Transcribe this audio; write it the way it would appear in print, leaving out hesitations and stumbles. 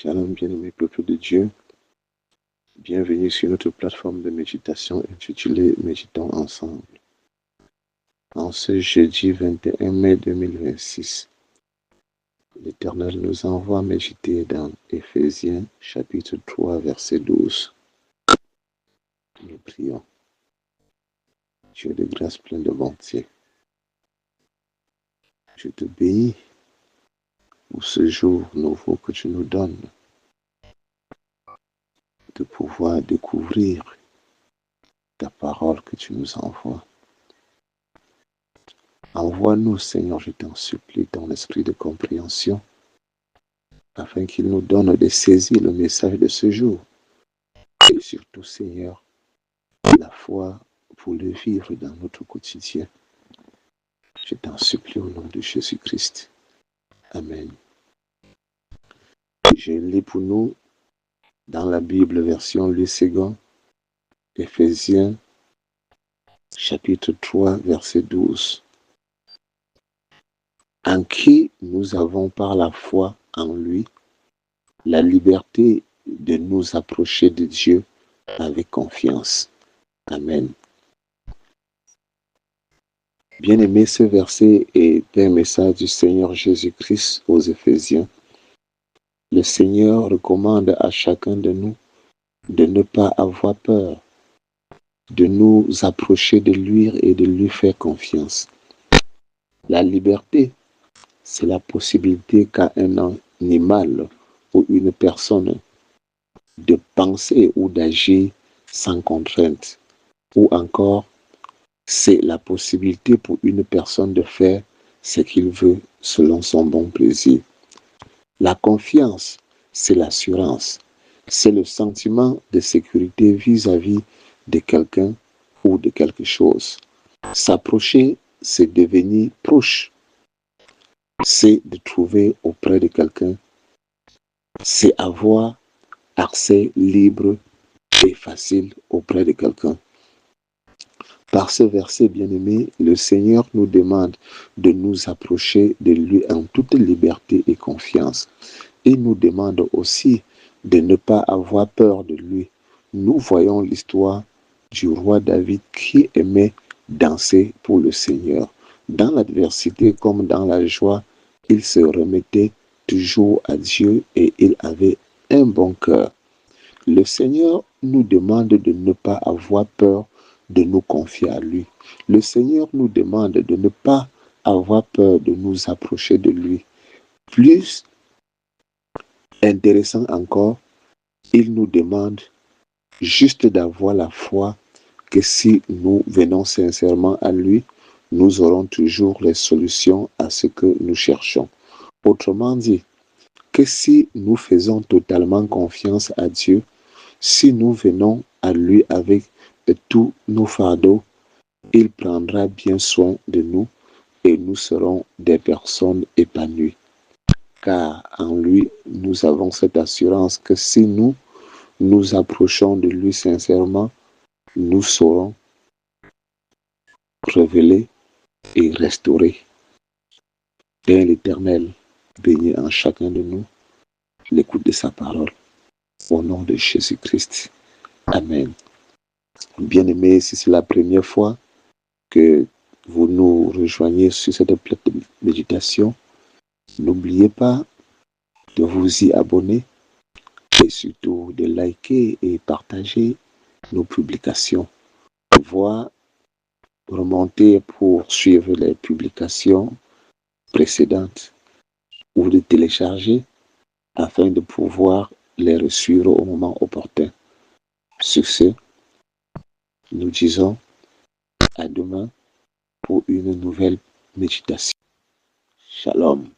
Shalom, bien-aimé peuple de Dieu. Bienvenue sur notre plateforme de méditation intitulée Méditons ensemble. En ce jeudi 21 mai 2026, l'Éternel nous envoie méditer dans Éphésiens chapitre 3 verset 12. Nous prions. Dieu de grâce plein de bonté, je te bénis pour ce jour nouveau que tu nous donnes, de pouvoir découvrir ta parole que tu nous envoies. Envoie-nous, Seigneur, je t'en supplie, ton esprit de compréhension, afin qu'il nous donne de saisir le message de ce jour. Et surtout, Seigneur, la foi pour le vivre dans notre quotidien. Je t'en supplie au nom de Jésus-Christ. Amen. Je lis pour nous dans la Bible version Louis II, Éphésiens chapitre 3, verset 12. En qui nous avons par la foi en lui la liberté de nous approcher de Dieu avec confiance. Amen. Bien-aimé, ce verset est un message du Seigneur Jésus-Christ aux Éphésiens. Le Seigneur recommande à chacun de nous de ne pas avoir peur, de nous approcher de lui et de lui faire confiance. La liberté, c'est la possibilité qu'a un animal ou une personne de penser ou d'agir sans contrainte. Ou encore, c'est la possibilité pour une personne de faire ce qu'il veut selon son bon plaisir. La confiance, c'est l'assurance. C'est le sentiment de sécurité vis-à-vis de quelqu'un ou de quelque chose. S'approcher, c'est devenir proche. C'est de trouver auprès de quelqu'un. C'est avoir accès libre et facile auprès de quelqu'un. Par ce verset bien-aimé, le Seigneur nous demande de nous approcher de lui en toute liberté et confiance. Il nous demande aussi de ne pas avoir peur de lui. Nous voyons l'histoire du roi David qui aimait danser pour le Seigneur. Dans l'adversité comme dans la joie, il se remettait toujours à Dieu et il avait un bon cœur. Le Seigneur nous demande de ne pas avoir peur de nous confier à lui. Le Seigneur nous demande de ne pas avoir peur de nous approcher de lui. Plus intéressant encore, il nous demande juste d'avoir la foi que si nous venons sincèrement à lui, nous aurons toujours les solutions à ce que nous cherchons. Autrement dit, que si nous faisons totalement confiance à Dieu, si nous venons à lui avec tous nos fardeaux, il prendra bien soin de nous et nous serons des personnes épanouies. Car en lui, nous avons cette assurance que si nous nous approchons de lui sincèrement, nous serons révélés et restaurés. Père l'Éternel, bénis en chacun de nous l'écoute de sa parole. Au nom de Jésus-Christ. Amen. Bien-aimés, si c'est la première fois que vous nous rejoignez sur cette plateforme de méditation, n'oubliez pas de vous y abonner et surtout de liker et partager nos publications. Voire remonter pour suivre les publications précédentes ou de télécharger afin de pouvoir les reçuivre au moment opportun. Sur ce, nous disons à demain pour une nouvelle méditation. Shalom.